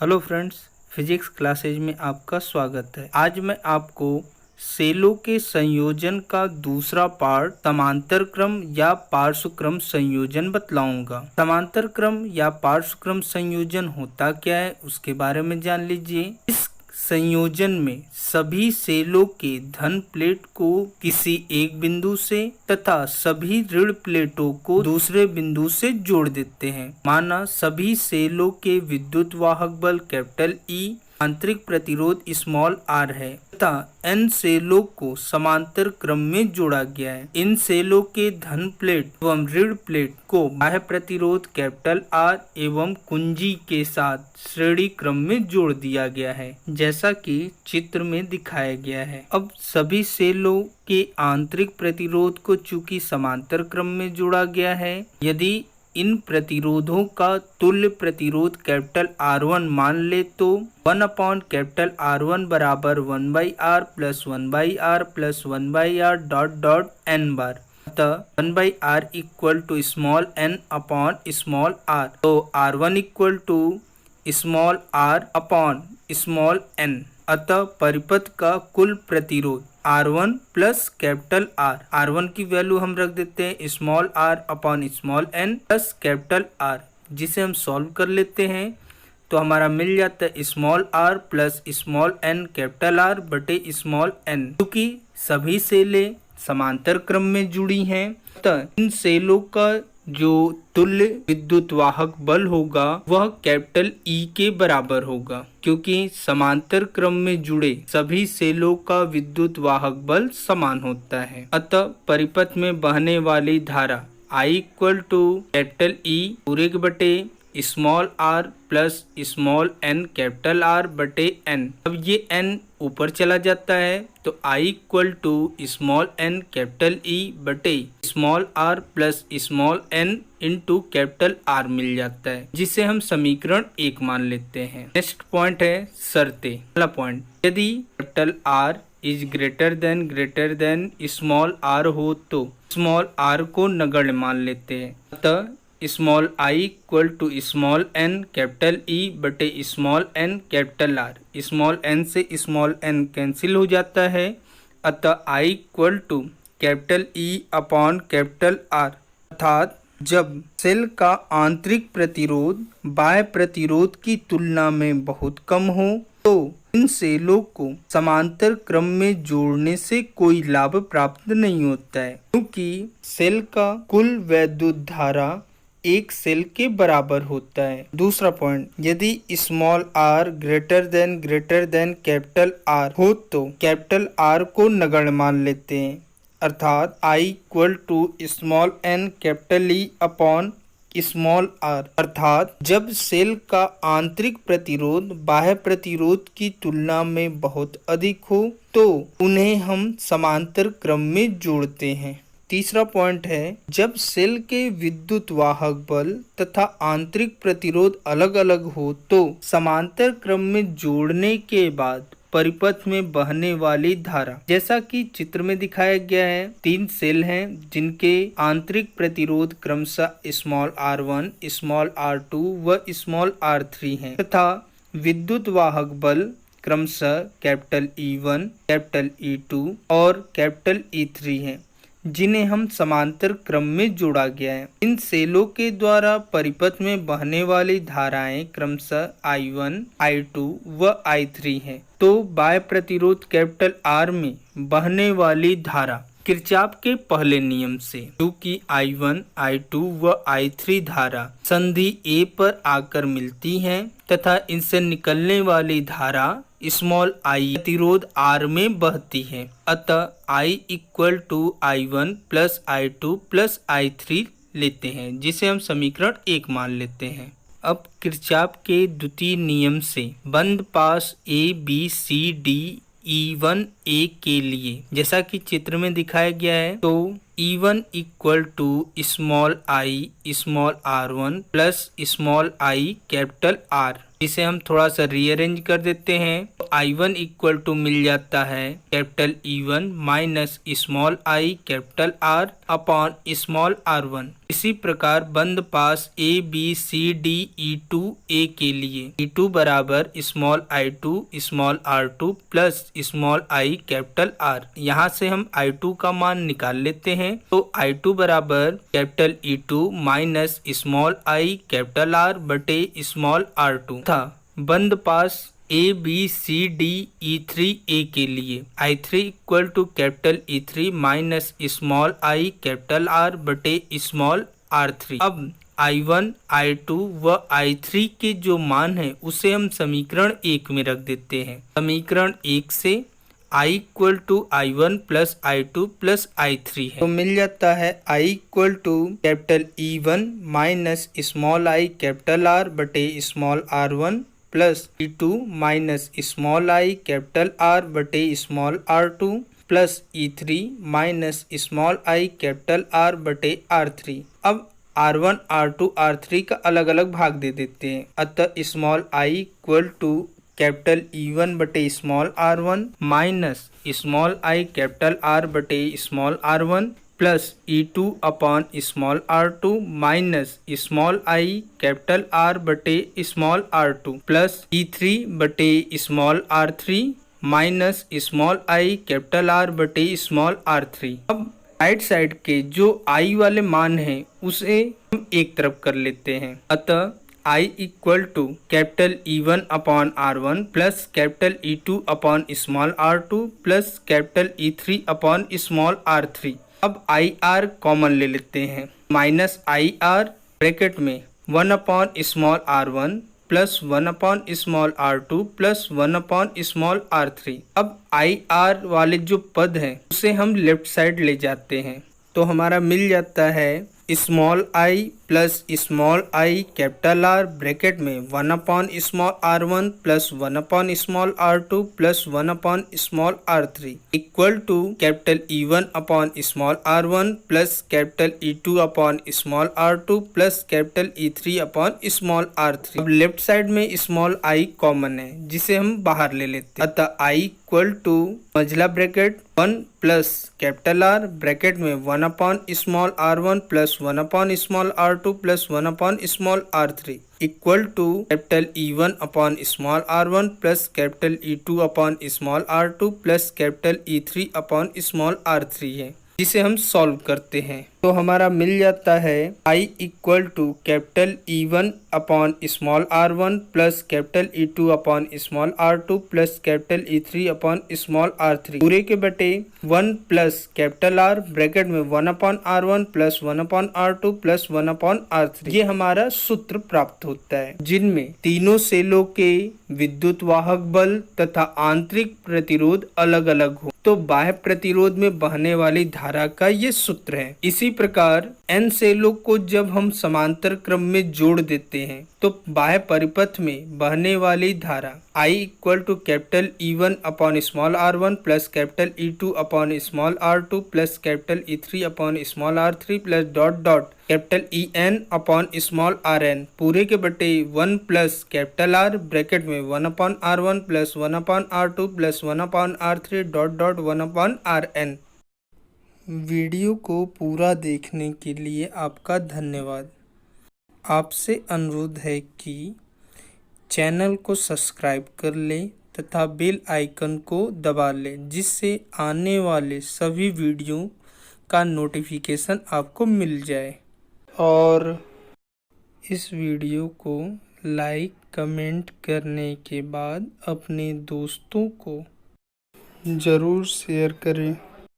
Hello friends, physics classes में आपका स्वागत है। आज मैं आपको सेलों के संयोजन का दूसरा पार्ट समांतर क्रम या पार्श्व क्रम संयोजन बतलाऊंगा। समांतर क्रम या पार्श्व क्रम संयोजन होता क्या है उसके बारे में जान लीजिए। इस संयोजन में सभी सेलों के धन प्लेट को किसी एक बिंदु से तथा सभी ऋण प्लेटों को दूसरे बिंदु से जोड़ देते हैं। माना सभी सेलों के विद्युत वाहक बल कैपिटल ई, आंतरिक प्रतिरोध स्मॉल आर है तथा एन सेलों को समांतर क्रम में जोड़ा गया है। इन सेलों के धन प्लेट एवं ऋण प्लेट को बाह्य प्रतिरोध कैपिटल आर एवं कुंजी के साथ श्रेणी क्रम में जोड़ दिया गया है, जैसा कि चित्र में दिखाया गया है। अब सभी सेलों के आंतरिक प्रतिरोध को चूंकि समांतर क्रम में जोड़ा गया है, यदि इन प्रतिरोधों का तुल्य प्रतिरोध कैपिटल R1 मान ले तो 1 अपॉन कैपिटल R1 बराबर 1/R plus 1/R plus 1/R dot dot n बार। अतः 1/R equal to small n upon small r। तो R1 equal to small r upon small n। अतः परिपथ का कुल प्रतिरोध R1 plus capital R। R1 की वैल्यू हम रख देते हैं small r upon small n plus capital R, जिसे हम सॉल्व कर लेते हैं तो हमारा मिल जाता है small r plus small n capital R बटे स्मॉल n। क्योंकि सभी सेलें समांतर क्रम में जुड़ी हैं, तो इन सेलों का जो तुल्य विद्युत वाहक बल होगा वह कैपिटल E के बराबर होगा, क्योंकि समांतर क्रम में जुड़े सभी सेलों का विद्युत वाहक बल समान होता है। अतः परिपथ में बहने वाली धारा I equal to capital E पूरे के बटे small r plus small n capital R बटे n। अब ये n ऊपर चला जाता है तो I equal to small n capital E बटे small r plus small n into capital R मिल जाता है, जिसे हम समीकरण 1 मान लेते हैं। नेक्स्ट पॉइंट है शर्तें। पहला पॉइंट, यदि capital R is greater than small r हो तो स्मॉल r को नगण्य मान लेते हैं। अतः small I equal to small n capital E बटे small n capital R। Small n से स्मॉल n कैंसिल हो जाता है, अतः I equal to capital E upon capital R। अर्थात जब सेल का आंतरिक प्रतिरोध बाह्य प्रतिरोध की तुलना में बहुत कम हो तो इन सेलों को समांतर क्रम में जोड़ने से कोई लाभ प्राप्त नहीं होता है, क्योंकि सेल का कुल वैद्युत धारा एक सेल के बराबर होता है। दूसरा पॉइंट, यदि small r greater than capital R हो तो कैपिटल R को नगण्य मान लेते हैं। अर्थात I equal to small n capital E upon small r। अर्थात जब सेल का आंतरिक प्रतिरोध बाह्य प्रतिरोध की तुलना में बहुत अधिक हो तो उन्हें हम समांतर क्रम में जोड़ते हैं। तीसरा पॉइंट है, जब सेल के विद्युत वाहक बल तथा आंतरिक प्रतिरोध अलग अलग हो तो समांतर क्रम में जोड़ने के बाद परिपथ में बहने वाली धारा, जैसा कि चित्र में दिखाया गया है, 3 सेल हैं जिनके आंतरिक प्रतिरोध क्रमशः स्मॉल r1, स्मॉल r2 व स्मॉल r3 हैं तथा विद्युत वाहक बल क्रमशः कैपिटल E1, कैपिटल E2 और कैपिटल E3 हैं, जिन्हें हम समांतर क्रम में जोड़ा गया है। इन सेलों के द्वारा परिपथ में बहने वाली धाराएं क्रमशः I1, I2 व I3 हैं। तो बाह्य प्रतिरोध कैपिटल R में बहने वाली धारा किरचॉफ के पहले नियम से, क्योंकि I1, I2 व I3 धारा संधि A पर आकर मिलती हैं तथा इनसे निकलने वाली धारा स्मॉल I प्रतिरोध R में बहती है। अतः I equal to I1 plus I2 plus I3 लेते हैं, जिसे हम समीकरण 1 मान लेते हैं। अब किरचॉफ के द्वितीय नियम से बंद पास ABCD E1 A के लिए, जैसा कि चित्र में दिखाया गया है, तो E1 equal to small I small R1 plus small I capital R, जिसे हम थोड़ा सा रीअरेंज कर देते हैं। तो I1 इक्वल टू मिल जाता है capital E1 minus small I capital R upon small R1। इसी प्रकार बंद पास ABCD E2 A के लिए E2 बराबर small I2 small R2 plus small I capital R। यहाँ से हम I2 का मान निकाल लेते हैं, तो I2 बराबर capital E2 minus small I capital R बटे स्मॉल R2 था। बंद पास ABCD E3 A के लिए I3 equal to capital E3 minus small I capital R बटे स्मॉल R3। अब I1, I2 व I3 के जो मान है उसे हम समीकरण 1 में रख देते हैं। समीकरण 1 से I equal to I1 plus I2 plus I3 है, तो मिल जाता है I equal to capital E1 minus small I capital R बटे small R1 plus E2 minus small I capital R बटे small R2 plus E3 minus small I capital R बटे R3। अब R1, R2, R3 का अलग अलग भाग दे देते हैं, अतः small I equal to capital E1 बटे small R1 minus small I capital R बटे small R1 plus E2 upon small R2 minus small I capital R बटे स्मॉल R2 प्लस E3 बटे small R3 minus small I capital R बटे small R3। अब right side के जो I वाले मान हैं उसे हम एक तरफ कर लेते हैं, अतः I equal to capital E1 upon R1 plus capital E2 upon small R2 plus capital E3 upon small R3। अब IR कॉमन ले लेते हैं, माइनस IR ब्रैकेट में 1 upon small R1 plus 1 upon small R2 plus 1 upon small R3। अब IR वाले जो पद हैं उसे हम लेफ्ट साइड ले जाते हैं, तो हमारा मिल जाता है small I plus small I capital R bracket में 1 upon small R1 plus 1 upon small R2 plus 1 upon small R3 equal to capital E1 upon small R1 plus capital E2 upon small R2 plus capital E3 upon small R3। अब left side में small I common है जिसे हम बाहर ले लेते हैं, अतः I इक्वल टू मझला bracket 1 plus capital R bracket में 1 upon small R1 plus 1 upon small R2 plus 1 upon small R3 equal to capital E1 upon small R1 plus capital E2 upon small R2 plus capital E3 upon small R3 है, जिसे हम solve करते हैं, तो हमारा मिल जाता है I equal to capital E1 upon small R1 plus capital E2 upon small R2 plus capital E3 upon small R3 पूरे के बटे 1 प्लस कैपिटल R ब्रैकेट में 1 upon R1 plus 1 upon R2 plus 1 upon R3। ये हमारा सूत्र प्राप्त होता है, जिनमें तीनों सेलों के विद्युत वाहक बल तथा आंतरिक प्रतिरोध अलग अलग हो, तो बाह्य प्रतिरोध में बहने वाली धारा का ये सूत्र है। इसी प्रकार n सेलों को जब हम समांतर क्रम में जोड़ देते हैं तो बाह्य परिपथ में बहने वाली धारा I equal to capital E1 upon small R1 plus capital E2 upon small R2 plus capital E3 upon small R3 plus dot dot capital EN upon small RN पूरे के बटे 1 प्लस कैपिटल R ब्रैकेट में 1 upon R1 plus 1 upon R2 plus 1 upon R3 dot dot 1 upon RN। Video को पूरा देखने के लिए आपका धन्यवाद। आपसे अनुरोध है कि चैनल को सब्सक्राइब कर लें तथा बेल आइकन को दबा लें, जिससे आने वाले सभी वीडियो का नोटिफिकेशन आपको मिल जाए। और इस वीडियो को लाइक कमेंट करने के बाद अपने दोस्तों को ज़रूर शेयर करें।